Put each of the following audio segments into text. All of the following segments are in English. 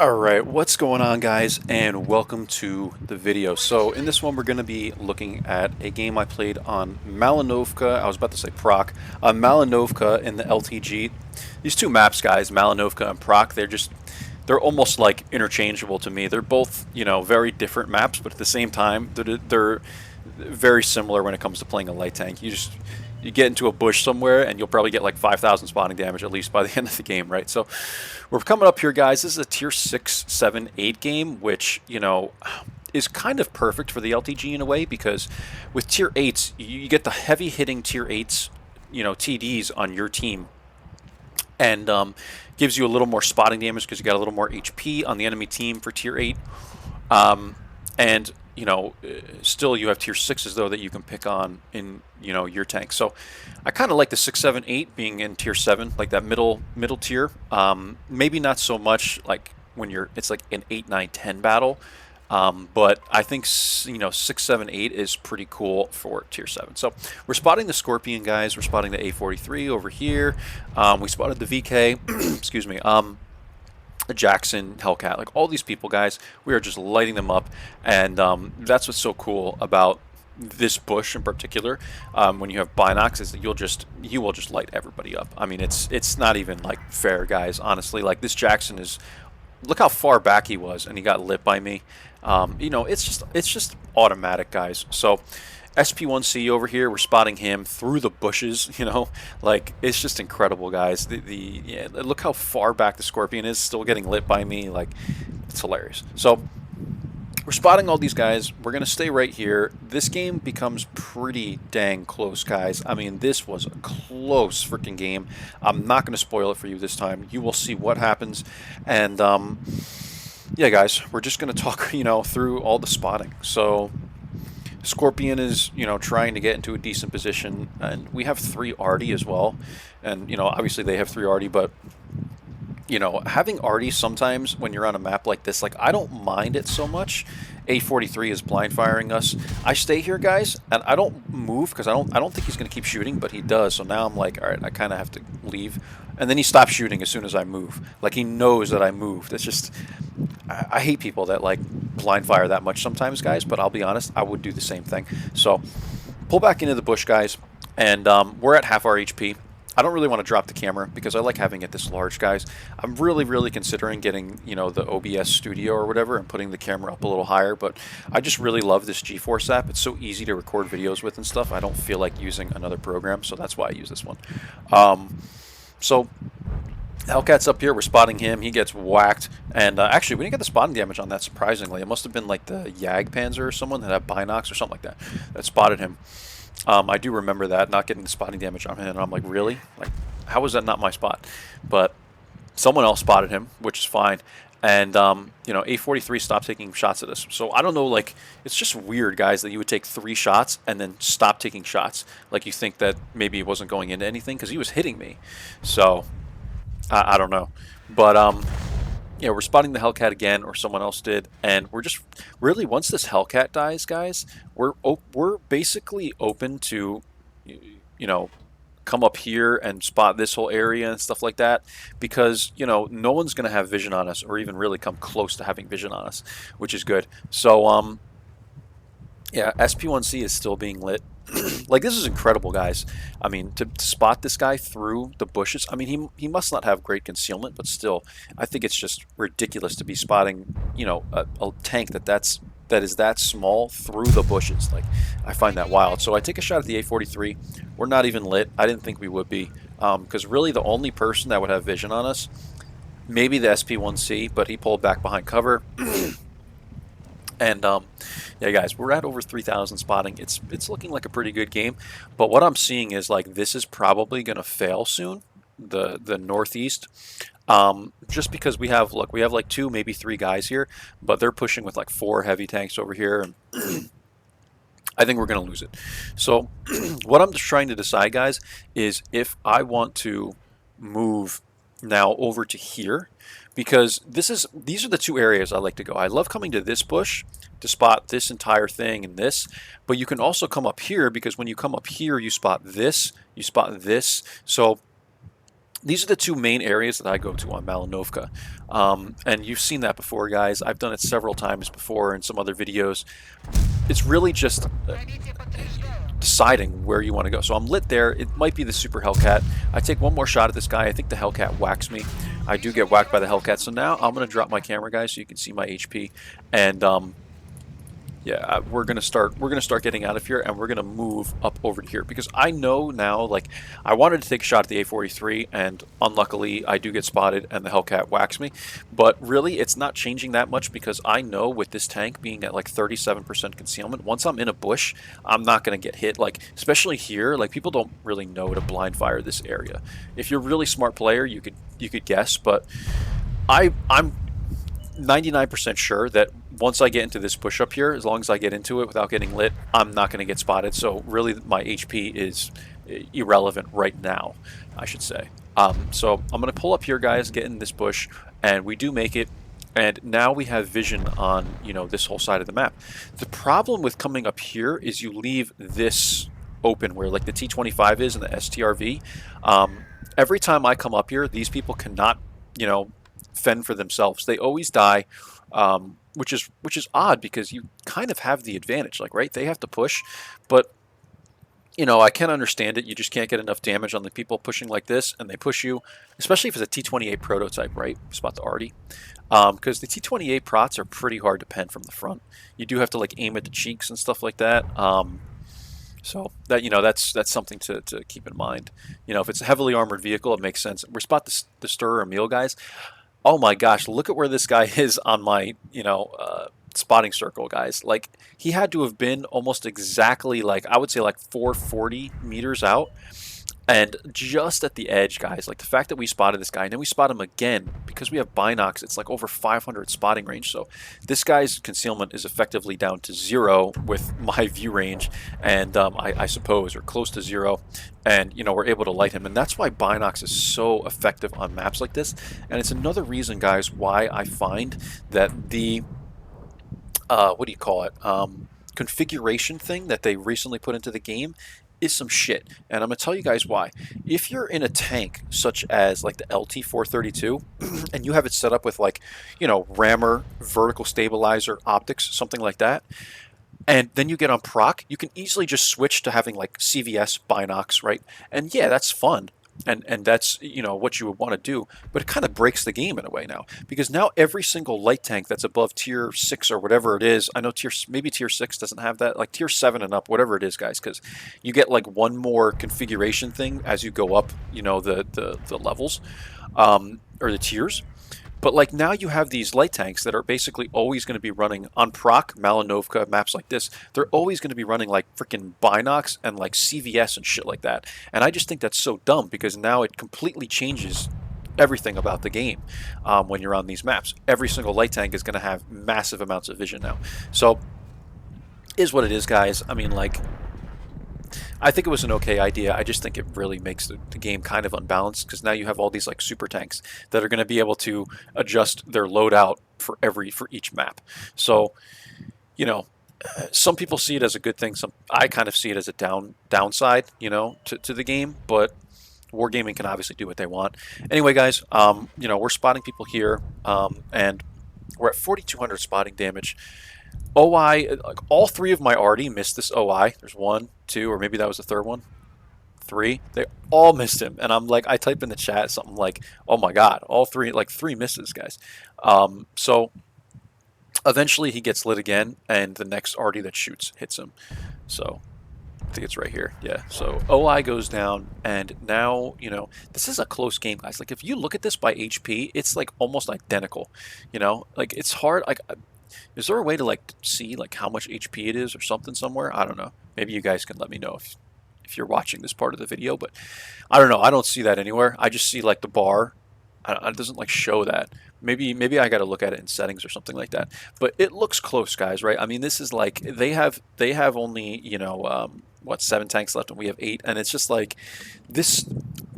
Alright, what's going on guys, and welcome to the video. So in this one we're going to be looking at a game I played on Malinovka. I was about to say Proc. On Malinovka in the LTG. These two maps, guys, Malinovka and Proc, they're almost like interchangeable to me. They're both, very different maps, but at the same time they're very similar when it comes to playing a light tank. You get into a bush somewhere and you'll probably get like 5,000 spawning damage at least by the end of the game, right? So we're coming up here, guys. This is a tier 6, 7, 8 game, which, is kind of perfect for the LTG in a way, because with tier 8s, you get the heavy hitting tier 8s, TDs on your team, and gives you a little more spotting damage because you got a little more HP on the enemy team for tier 8. And still you have tier 6s though that you can pick on in your tank. So I kind of like the 6, 7, 8 being in tier 7, like that middle tier. Maybe not so much like when it's like an 8, 9, 10 battle. But I think 6, 7, 8 is pretty cool for tier 7. So we're spotting the Scorpion, guys. We're spotting the A43 over here. We spotted the VK. Excuse me. Jackson, Hellcat, like all these people, guys, we are just lighting them up, and that's what's so cool about this bush in particular. When you have binocs, is that you will just light everybody up. I mean, it's not even like fair, guys. Honestly, like this Jackson is, look how far back he was, and he got lit by me. It's just automatic, guys. So SP1C over here, we're spotting him through the bushes, like it's just incredible, guys. Yeah, look how far back the Scorpion is, still getting lit by me, like it's hilarious. So we're spotting all these guys. We're going to stay right here. This game becomes pretty dang close, guys. I mean, this was a close freaking game. I'm not going to spoil it for you this time. You will see what happens. And yeah, guys, we're just going to talk, through all the spotting. So Scorpion is, trying to get into a decent position, and we have 3 Arty as well. And, obviously they have 3 Arty, but, having Arty sometimes when you're on a map like this, like, I don't mind it so much. A43 is blind firing us. I stay here, guys, and I don't move because I don't think he's going to keep shooting, but he does. So now I'm like, all right, I kind of have to leave. And then he stops shooting as soon as I move. Like, he knows that I moved. It's just, I hate people that like blind fire that much sometimes, guys, but I'll be honest, I would do the same thing. So pull back into the bush, guys, and we're at half our HP. I don't really want to drop the camera because I like having it this large, guys. I'm really considering getting, the OBS studio or whatever and putting the camera up a little higher, but I just really love this GeForce app. It's so easy to record videos with and stuff. I don't feel like using another program, so that's why I use this one. So Hellcat's up here. We're spotting him. He gets whacked. And actually, we didn't get the spotting damage on that, surprisingly. It must have been like the Jagdpanzer or someone that had binocs or something like that spotted him. I do remember that, not getting the spotting damage on him. And I'm like, really? Like, how was that not my spot? But someone else spotted him, which is fine. And, A43 stopped taking shots at us. So I don't know, like, it's just weird, guys, that you would take 3 shots and then stop taking shots. Like, you think that maybe it wasn't going into anything because he was hitting me. So I don't know. But, yeah, we're spotting the Hellcat again, or someone else did, and we're just really, once this Hellcat dies, guys, we're basically open to, come up here and spot this whole area and stuff like that, because no one's gonna have vision on us, or even really come close to having vision on us, which is good. So yeah, SP1C is still being lit. Like, this is incredible, guys. I mean, to spot this guy through the bushes, I mean, he must not have great concealment, but still, I think it's just ridiculous to be spotting, a tank that is that small through the bushes. Like, I find that wild. So I take a shot at the A43. We're not even lit. I didn't think we would be, because really the only person that would have vision on us, maybe the SP1C, but he pulled back behind cover. And yeah, guys, we're at over 3,000 spotting. It's looking like a pretty good game, but what I'm seeing is like this is probably gonna fail soon. The northeast, just because we have like 2, maybe 3 guys here, but they're pushing with like 4 heavy tanks over here, and I think we're gonna lose it. So what I'm just trying to decide, guys, is if I want to move now over to here, because these are the 2 areas I like to go. I love coming to this bush to spot this entire thing and this, but you can also come up here, because when you come up here, you spot this, So these are the two main areas that I go to on Malinovka. And you've seen that before, guys. I've done it several times before in some other videos. It's really just deciding where you want to go. So I'm lit there. It might be the Super Hellcat. I take one more shot at this guy. I think the Hellcat whacks me. I do get whacked by the Hellcat. So now I'm going to drop my camera, guys, so you can see my HP. And yeah, we're gonna start getting out of here, and we're gonna move up over to here because I know now, like, I wanted to take a shot at the A43, and unluckily I do get spotted and the Hellcat whacks me. But really, it's not changing that much because I know with this tank being at like 37% concealment, once I'm in a bush, I'm not gonna get hit. Like, especially here, like, people don't really know to blind fire this area. If you're a really smart player, you could guess, but I'm 99% sure that once I get into this push up here, as long as I get into it without getting lit, I'm not going to get spotted. So really my HP is irrelevant right now, I should say. So I'm going to pull up here, guys, get in this bush, and we do make it. And now we have vision on, you know, this whole side of the map. The problem with coming up here is you leave this open where like the T25 is and the STRV. Every time I come up here, these people cannot, you know, fend for themselves. They always die, which is odd because you kind of have the advantage. Like, right, they have to push, but you know, I can understand it. You just can't get enough damage on the people pushing like this, and they push you, especially if it's a T28 prototype, right? Spot the Artie. Because the T28 prots are pretty hard to pen from the front. You do have to like aim at the cheeks and stuff like that. So that, you know, that's something to keep in mind. You know, if it's a heavily armored vehicle, it makes sense. We're spot the Stirrer Emil, guys. Oh my gosh, look at where this guy is on my, you know, spotting circle, guys. Like, he had to have been almost exactly, like, I would say like 440 meters out. And just at the edge, guys, like the fact that we spotted this guy, and then we spot him again, because we have binocs, it's like over 500 spotting range. So this guy's concealment is effectively down to 0 with my view range, and I suppose, or close to 0. And, you know, we're able to light him. And that's why binocs is so effective on maps like this. And it's another reason, guys, why I find that the, what do you call it, configuration thing that they recently put into the game is some shit. And I'm going to tell you guys why. If you're in a tank such as like the LT432 and you have it set up with like, you know, rammer, vertical stabilizer, optics, something like that, and then you get on proc, you can easily just switch to having like CVS binocs, right? And yeah, that's fun. And that's, you know, what you would want to do, but it kind of breaks the game in a way now, because now every single light tank that's above tier 6 or whatever it is, I know maybe tier 6 doesn't have that, like tier 7 and up, whatever it is, guys, because you get like one more configuration thing as you go up, you know, the levels, or the tiers. But like now you have these light tanks that are basically always going to be running on proc, Malinovka, maps like this. They're always going to be running like freaking binocs and like CVS and shit like that. And I just think that's so dumb, because now it completely changes everything about the game when you're on these maps. Every single light tank is going to have massive amounts of vision now. So is what it is, guys. I mean, like, I think it was an okay idea. I just think it really makes the game kind of unbalanced, because now you have all these like super tanks that are going to be able to adjust their loadout for each map. So, you know, some people see it as a good thing. I kind of see it as a downside, you know, to the game. But Wargaming can obviously do what they want. Anyway, guys, you know, we're spotting people here, and we're at 4,200 spotting damage. OI, like all 3 of my Artie missed this OI. There's 1, 2, or maybe that was the third one. 3. They all missed him. And I'm like, I type in the chat something like, oh my God, all 3, like 3 misses, guys. So eventually he gets lit again, and the next Artie that shoots hits him. So I think it's right here. Yeah. So OI goes down, and now, you know, this is a close game, guys. Like, if you look at this by HP, it's like almost identical. You know, like, it's hard. Like, is there a way to like see like how much HP it is or something somewhere? I don't know. Maybe you guys can let me know if you're watching this part of the video, but I don't know. I don't see that anywhere. I just see like the bar. It doesn't like show that. Maybe I got to look at it in settings or something like that. But it looks close, guys, right? I mean, this is like they have only, you know, what, 7 tanks left, and we have 8, and it's just like this.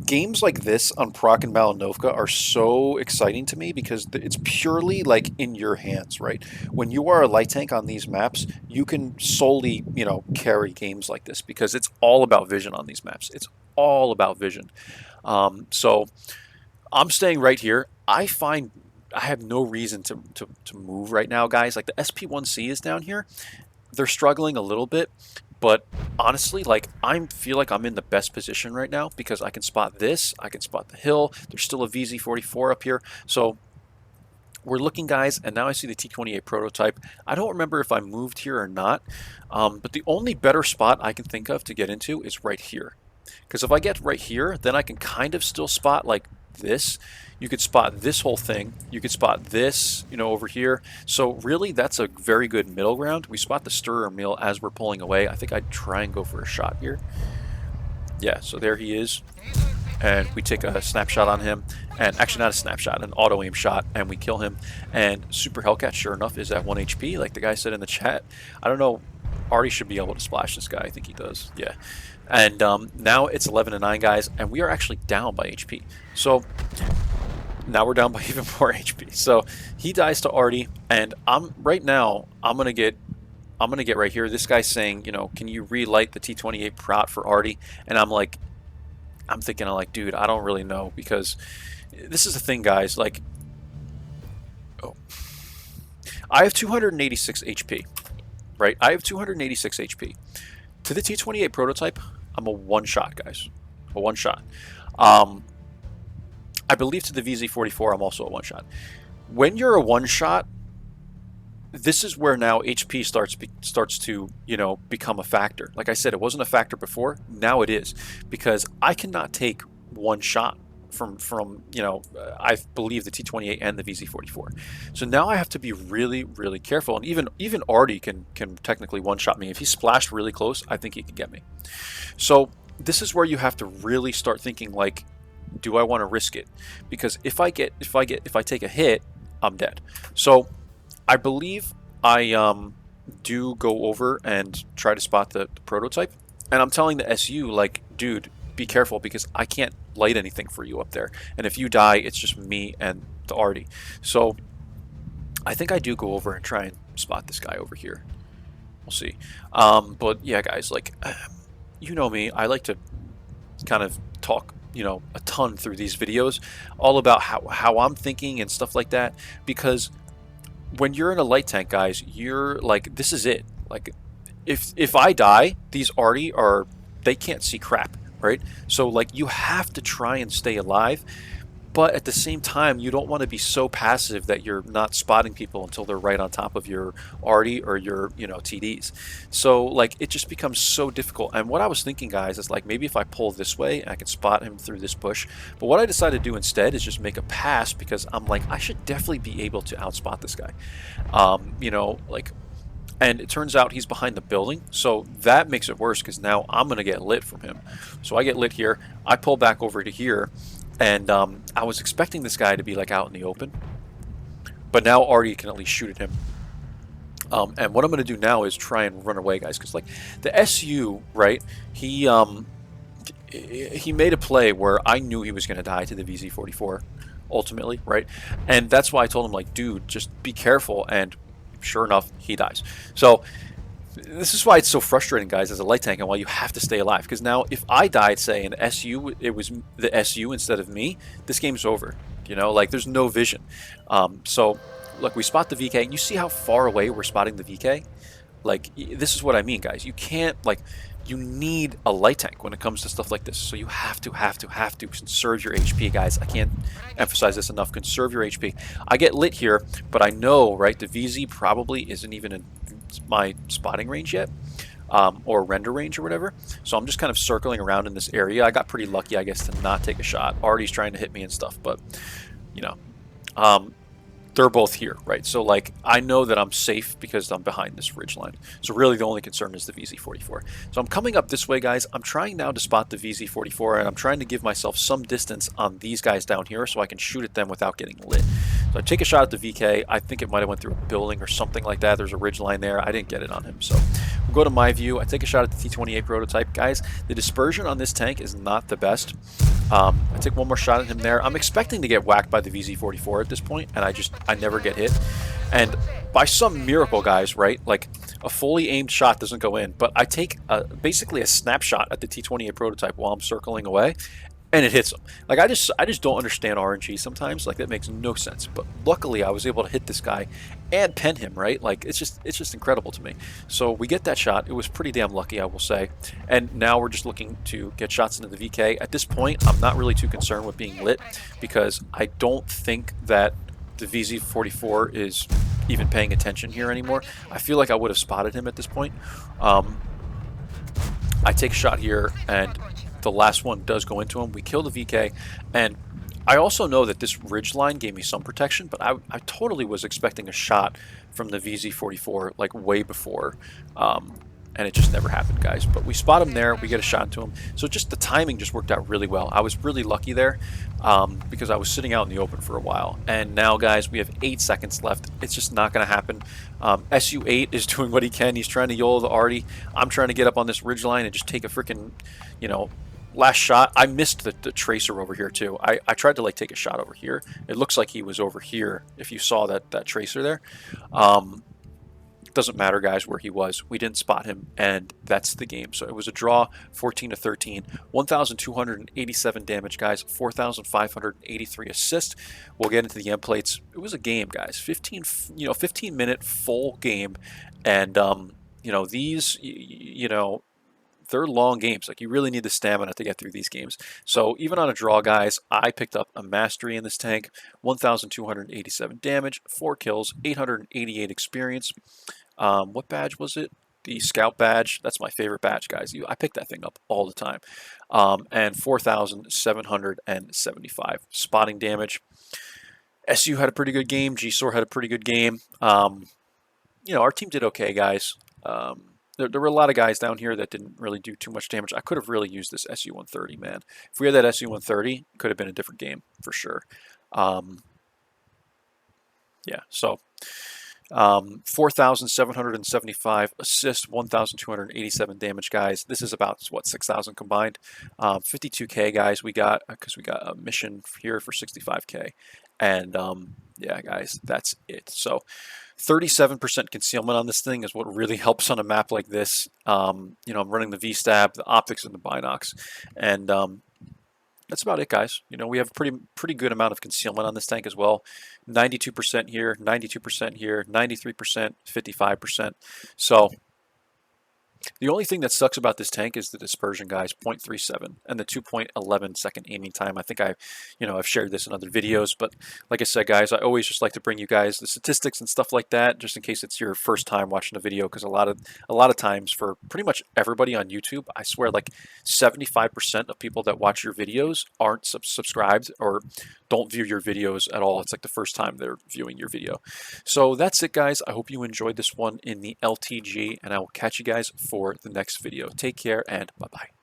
Games like this on Proc and Malinovka are so exciting to me, because it's purely like in your hands, right? When you are a light tank on these maps, you can solely, you know, carry games like this, because it's all about vision on these maps. It's all about vision. So I'm staying right here. I find I have no reason to move right now, guys. Like the SP1C is down here. They're struggling a little bit, but honestly, like I feel like I'm in the best position right now because I can spot this, I can spot the hill. There's still a VZ44 up here. So we're looking, guys, and now I see the T28 prototype. I don't remember if I moved here or not, but the only better spot I can think of to get into is right here. Because if I get right here, then I can kind of still spot like this. You could spot this whole thing. You could spot this, you know, over here. So really, that's a very good middle ground. We spot the stirrer meal as we're pulling away. I think I'd try and go for a shot here. Yeah, so there he is. And we take a snapshot on him, and actually not a snapshot, an auto aim shot, and we kill him. And Super Hellcat, sure enough, is at 1 HP, like the guy said in the chat. I don't know, Artie should be able to splash this guy. I think he does, yeah. And now it's 11-9, guys, and we are actually down by HP. So now we're down by even more HP. So he dies to Artie, and right now I'm gonna get right here. This guy's saying, you know, can you relight the T28 prot for Artie? And I'm thinking, I'm like, dude, I don't really know, because this is the thing, guys. Like, oh, I have 286 HP, right? I have 286 HP. To the T28 prototype, I'm a one-shot, guys. A one-shot. I believe to the VZ44, I'm also a one-shot. When you're a one-shot, this is where now HP starts to, you know, become a factor. Like I said, it wasn't a factor before. Now it is, because I cannot take one shot from you know, I believe the T28 and the VZ44. So now I have to be really, really careful. And even Artie can technically one shot me if he splashed really close. I think he can get me. So this is where you have to really start thinking, like, do I want to risk it? Because if I take a hit, I'm dead. So I believe I do go over and try to spot the prototype, and I'm telling the SU, like, dude, be careful, because I can't light anything for you up there, and if you die, it's just me and the Artie. So I think I do go over and try and spot this guy over here. We'll see. But yeah, guys, like, you know me, I like to kind of talk, you know, a ton through these videos, all about how I'm thinking and stuff like that, because when you're in a light tank, guys, you're like, this is it. Like, if I die, these Artie they can't see crap, right? So like, you have to try and stay alive, but at the same time, you don't want to be so passive that you're not spotting people until they're right on top of your Artie or your, you know, TDs. So like, it just becomes so difficult. And what I was thinking, guys, is like, maybe if I pull this way, I can spot him through this bush. But what I decided to do instead is just make a pass, because I'm like, I should definitely be able to outspot this guy. You know, like, and it turns out he's behind the building, so that makes it worse, because now I'm gonna get lit from him. So I get lit here, I pull back over to here, and I was expecting this guy to be like out in the open, but now Artie can at least shoot at him. And what I'm going to do now is try and run away, guys, because like the SU, right? He made a play where I knew he was going to die to the VZ44, ultimately, right? And that's why I told him, like, dude, just be careful. And sure enough, he dies. So this is why it's so frustrating, guys, as a light tank, and why you have to stay alive. Because now, if I died, say, in SU, it was the SU instead of me, this game's over. You know, like, there's no vision. So, look, we spot the VK. You see how far away we're spotting the VK? Like, this is what I mean, guys. You can't, like, you need a light tank when it comes to stuff like this. So you have to conserve your HP, guys. I can't emphasize this enough. Conserve your HP. I get lit here, but I know, right, the VZ probably isn't even in my spotting range yet, or render range or whatever. So I'm just kind of circling around in this area. I got pretty lucky, I guess, to not take a shot. Artie's trying to hit me and stuff, but, you know, they're both here, right? So like, I know that I'm safe because I'm behind this ridge line. So really the only concern is the VZ44. So I'm coming up this way, guys. I'm trying now to spot the VZ44, and I'm trying to give myself some distance on these guys down here so I can shoot at them without getting lit. So I take a shot at the VK. I think it might have went through a building or something like that. There's a ridge line there. I didn't get it on him. So we'll go to my view. I take a shot at the T28 prototype. Guys, the dispersion on this tank is not the best. I take one more shot at him there. I'm expecting to get whacked by the VZ44 at this point, and I never get hit. And by some miracle, guys, right, like, a fully aimed shot doesn't go in, but I take basically a snapshot at the T28 prototype while I'm circling away, and it hits him. Like I just don't understand RNG sometimes. Like that makes no sense. But luckily I was able to hit this guy and pen him, right? Like it's just incredible to me. So we get that shot. It was pretty damn lucky, I will say. And now we're just looking to get shots into the VK. At this point, I'm not really too concerned with being lit because I don't think that the VZ44 is even paying attention here anymore. I feel like I would have spotted him at this point. I take a shot here, and the last one does go into him. We kill the VK, and I also know that this ridge line gave me some protection, but I totally was expecting a shot from the VZ44 like way before, and it just never happened, guys. But we spot him there, we get a shot into him. So just the timing just worked out really well. I was really lucky there because I was sitting out in the open for a while. And now, guys, we have 8 seconds left. It's just not going to happen. SU8 is doing what he can. He's trying to YOLO the Artie. I'm trying to get up on this ridge line and just take a freaking, you know, last shot. I missed the tracer over here too. I tried to like take a shot over here. It looks like he was over here if you saw that tracer there. Doesn't matter, guys, where he was. We didn't spot him, and that's the game. So it was a draw, 14-13, 1,287 damage, guys, 4,583 assists. We'll get into the end plates. It was a game, guys. 15-minute full game, and these, they're long games. Like, you really need the stamina to get through these games. So even on a draw, guys, I picked up a mastery in this tank, 1,287 damage, 4 kills, 888 experience. What badge was it? The scout badge. That's my favorite badge, guys. I pick that thing up all the time. And 4,775 spotting damage. SU had a pretty good game. GSOR had a pretty good game. Our team did okay, guys. There were a lot of guys down here that didn't really do too much damage. I could have really used this SU-130, man. If we had that SU-130, it could have been a different game for sure. So 4,775 assists, 1,287 damage, guys. This is about, what, 6,000 combined. 52K, guys, we got, because we got a mission here for 65K. And, yeah, guys, that's it. So 37% concealment on this thing is what really helps on a map like this. I'm running the V-Stab, the optics, and the binocs. And that's about it, guys. We have a pretty good amount of concealment on this tank as well. 92% here, 92% here, 93%, 55%. So the only thing that sucks about this tank is the dispersion, guys, 0.37 and the 2.11 second aiming time. I think I've shared this in other videos, but like I said, guys, I always just like to bring you guys the statistics and stuff like that, just in case it's your first time watching a video, because a lot of times for pretty much everybody on YouTube, I swear like 75% of people that watch your videos aren't subscribed or don't view your videos at all. It's like the first time they're viewing your video. So that's it, guys. I hope you enjoyed this one in the LTG, and I will catch you guys for the next video. Take care, and bye-bye.